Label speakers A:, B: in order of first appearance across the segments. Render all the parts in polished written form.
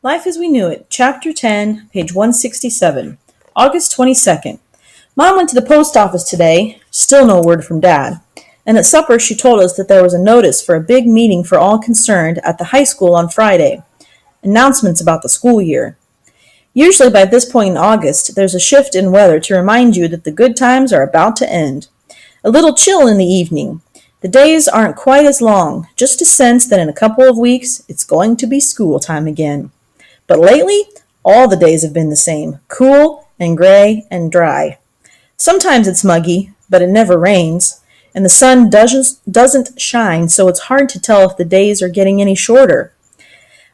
A: Life as We Knew It, Chapter 10, page 167, August 22nd. Mom went to the post office today, still no word from Dad, and at supper she told us that there was a notice for a big meeting for all concerned at the high school on Friday. Announcements about the school year. Usually by this point in August, there's a shift in weather to remind you that the good times are about to end. A little chill in the evening. The days aren't quite as long, just a sense that in a couple of weeks it's going to be school time again. But lately, all the days have been the same, cool and gray and dry. Sometimes it's muggy, but it never rains, and the sun doesn't shine, so it's hard to tell if the days are getting any shorter.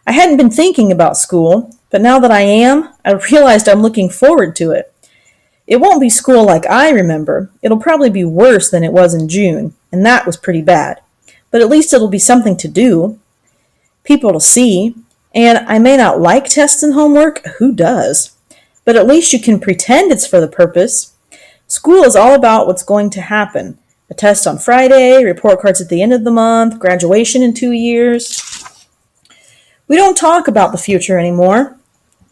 A: I hadn't been thinking about school, but now that I am, I realized I'm looking forward to it. It won't be school like I remember. It'll probably be worse than it was in June, and that was pretty bad. But at least it'll be something to do, people to see. And I may not like tests and homework, who does? But at least you can pretend it's for the purpose. School is all about what's going to happen. A test on Friday, report cards at the end of the month, graduation in 2 years. We don't talk about the future anymore.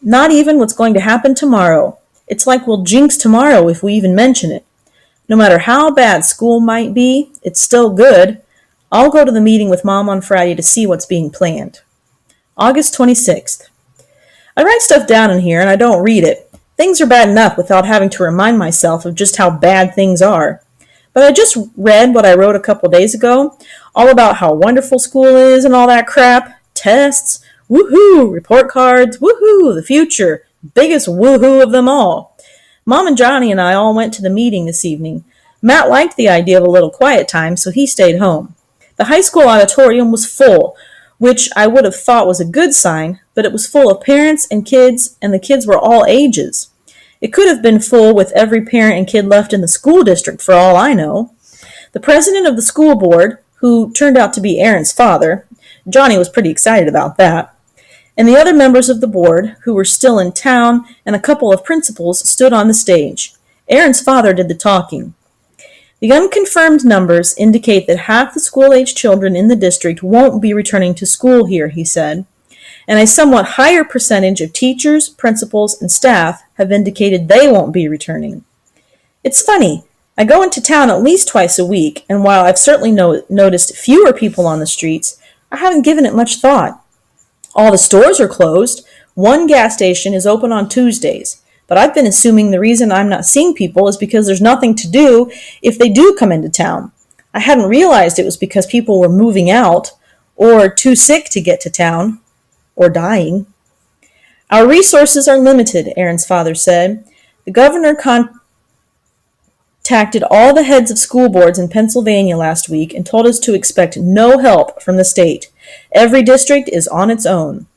A: Not even what's going to happen tomorrow. It's like we'll jinx tomorrow if we even mention it. No matter how bad school might be, it's still good. I'll go to the meeting with Mom on Friday to see what's being planned. August 26th. I write stuff down in here and I don't read it. Things are bad enough without having to remind myself of just how bad things are. But I just read what I wrote a couple days ago, all about how wonderful school is and all that crap. Tests, woohoo, report cards, woohoo, the future, biggest woohoo of them all. Mom and Johnny and I all went to the meeting this evening. Matt liked the idea of a little quiet time, so he stayed home. The high school auditorium was full, which I would have thought was a good sign, but it was full of parents and the kids were all ages. It could have been full with every parent and kid left in the school district for all I know. The president of the school board, who turned out to be Aaron's father, Johnny was pretty excited about that, and the other members of the board, who were still in town, and a couple of principals stood on the stage. Aaron's father did the talking. The unconfirmed numbers indicate that half the school-age children in the district won't be returning to school here, he said, and a somewhat higher percentage of teachers, principals, and staff have indicated they won't be returning. It's funny. I go into town at least twice a week, and while I've certainly noticed fewer people on the streets, I haven't given it much thought. All the stores are closed. One gas station is open on Tuesdays. But I've been assuming the reason I'm not seeing people is because there's nothing to do if they do come into town. I hadn't realized it was because people were moving out, or too sick to get to town, or dying. Our resources are limited, Aaron's father said. The governor contacted all the heads of school boards in Pennsylvania last week and told us to expect no help from the state. Every district is on its own.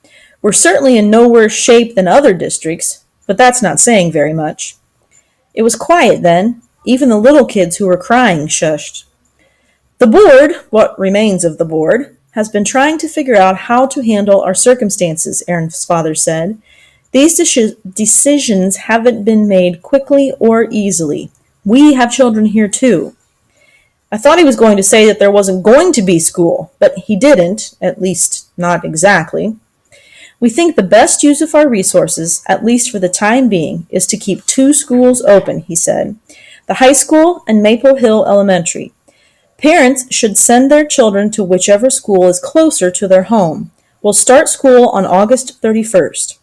A: We're certainly in no worse shape than other districts, but that's not saying very much. It was quiet then. Even the little kids who were crying shushed. The board, what remains of the board, has been trying to figure out how to handle our circumstances, Aaron's father said. These decisions haven't been made quickly or easily. We have children here too. I thought he was going to say that there wasn't going to be school, but he didn't, at least not exactly. We think the best use of our resources, at least for the time being, is to keep 2 schools open, he said. The high school and Maple Hill Elementary. Parents should send their children to whichever school is closer to their home. We'll start school on August 31st.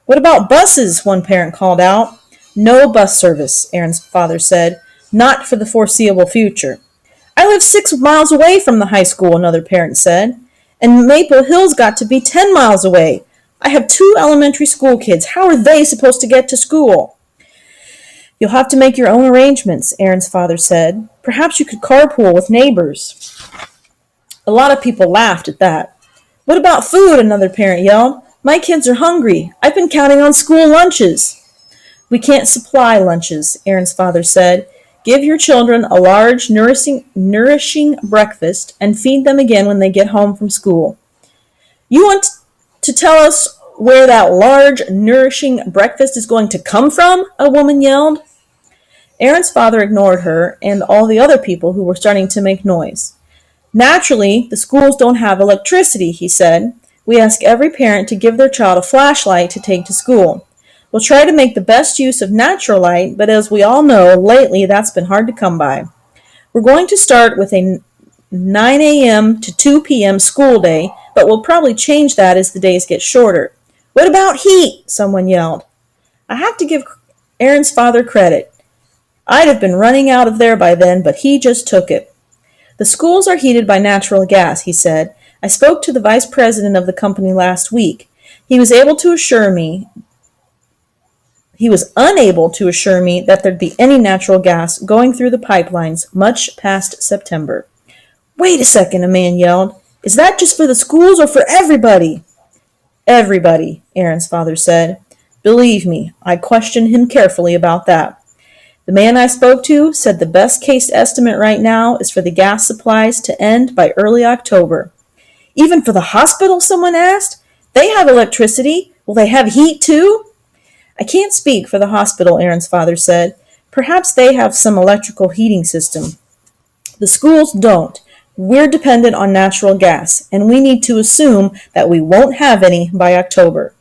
A: What about buses? One parent called out. No bus service, Aaron's father said. Not for the foreseeable future. I live 6 miles away from the high school, another parent said. And Maple Hill's got to be 10 miles away. I have 2 elementary school kids. How are they supposed to get to school? You'll have to make your own arrangements, Aaron's father said. Perhaps you could carpool with neighbors. A lot of people laughed at that. What about food? Another parent yelled. My kids are hungry. I've been counting on school lunches. We can't supply lunches, Aaron's father said. Give your children a large, nourishing breakfast and feed them again when they get home from school. You want to tell us where that large, nourishing breakfast is going to come from? A woman yelled. Aaron's father ignored her and all the other people who were starting to make noise. Naturally, the schools don't have electricity, he said. We ask every parent to give their child a flashlight to take to school. We'll try to make the best use of natural light, but as we all know, lately that's been hard to come by. We're going to start with a 9 a.m. to 2 p.m. school day, but we'll probably change that as the days get shorter. What about heat? Someone yelled. I have to give Aaron's father credit. I'd have been running out of there by then, but he just took it. The schools are heated by natural gas, he said. I spoke to the vice president of the company last week. He was unable to assure me that there'd be any natural gas going through the pipelines much past September. Wait a second, a man yelled. Is that just for the schools or for everybody? Everybody, Aaron's father said. Believe me, I questioned him carefully about that. The man I spoke to said the best case estimate right now is for the gas supplies to end by early October. Even for the hospital, someone asked? They have electricity. Will they have heat too? I can't speak for the hospital, Aaron's father said. Perhaps they have some electrical heating system. The schools don't. We're dependent on natural gas, and we need to assume that we won't have any by October.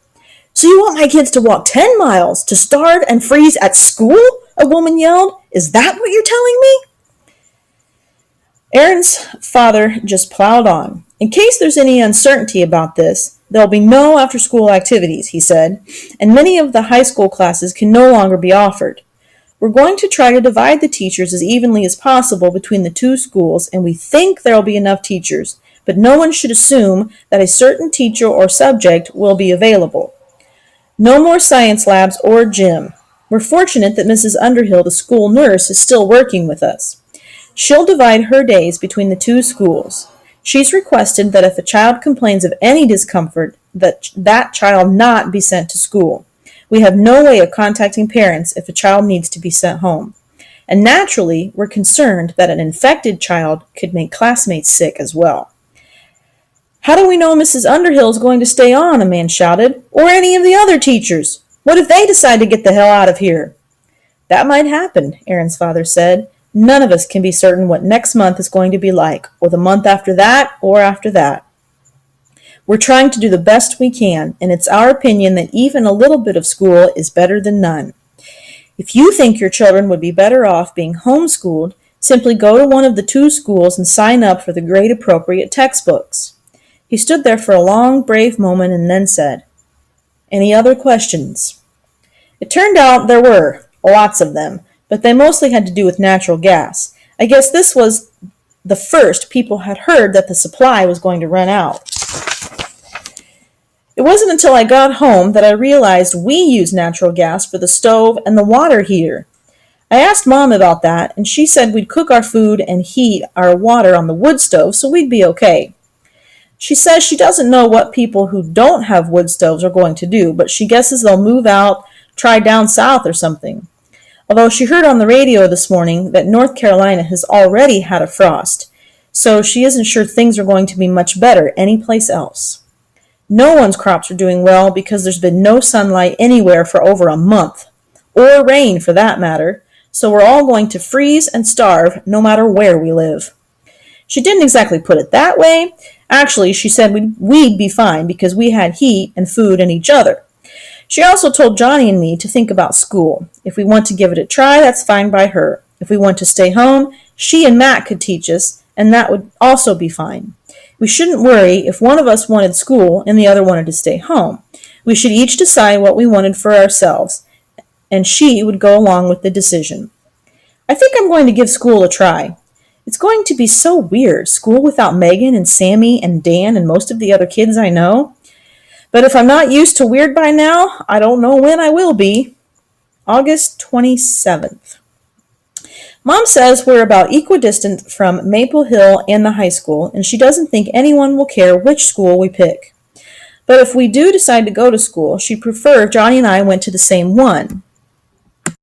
A: So you want my kids to walk 10 miles to starve and freeze at school? A woman yelled. Is that what you're telling me? Aaron's father just plowed on. In case there's any uncertainty about this, there'll be no after-school activities, he said, and many of the high school classes can no longer be offered. We're going to try to divide the teachers as evenly as possible between the two schools, and we think there'll be enough teachers, but no one should assume that a certain teacher or subject will be available. No more science labs or gym. We're fortunate that Mrs. Underhill, the school nurse, is still working with us. She'll divide her days between the two schools. She's requested that if a child complains of any discomfort, that child not be sent to school. We have no way of contacting parents if a child needs to be sent home. And naturally, we're concerned that an infected child could make classmates sick as well. How do we know Mrs. Underhill is going to stay on? A man shouted. Or any of the other teachers? What if they decide to get the hell out of here? That might happen, Aaron's father said. None of us can be certain what next month is going to be like, or the month after that, or after that. We're trying to do the best we can, and it's our opinion that even a little bit of school is better than none. If you think your children would be better off being homeschooled, simply go to one of the two schools and sign up for the grade appropriate textbooks. He stood there for a long, brave moment and then said, Any other questions? It turned out there were, lots of them, but they mostly had to do with natural gas. I guess this was the first people had heard that the supply was going to run out. It wasn't until I got home that I realized we use natural gas for the stove and the water heater. I asked Mom about that, and she said we'd cook our food and heat our water on the wood stove, so we'd be okay. She says she doesn't know what people who don't have wood stoves are going to do, but she guesses they'll move out, try down south or something. Although she heard on the radio this morning that North Carolina has already had a frost, so she isn't sure things are going to be much better anyplace else. No one's crops are doing well because there's been no sunlight anywhere for over a month, or rain for that matter, so we're all going to freeze and starve no matter where we live. She didn't exactly put it that way. Actually, she said we'd be fine because we had heat and food and each other. She also told Johnny and me to think about school. If we want to give it a try, that's fine by her. If we want to stay home, she and Matt could teach us, and that would also be fine. We shouldn't worry if one of us wanted school and the other wanted to stay home. We should each decide what we wanted for ourselves, and she would go along with the decision. I think I'm going to give school a try. It's going to be so weird, school without Megan and Sammy and Dan and most of the other kids I know. But if I'm not used to weird by now, I don't know when I will be. August 27th. Mom says we're about equidistant from Maple Hill and the high school, and she doesn't think anyone will care which school we pick. But if we do decide to go to school, she'd prefer Johnny and I went to the same one.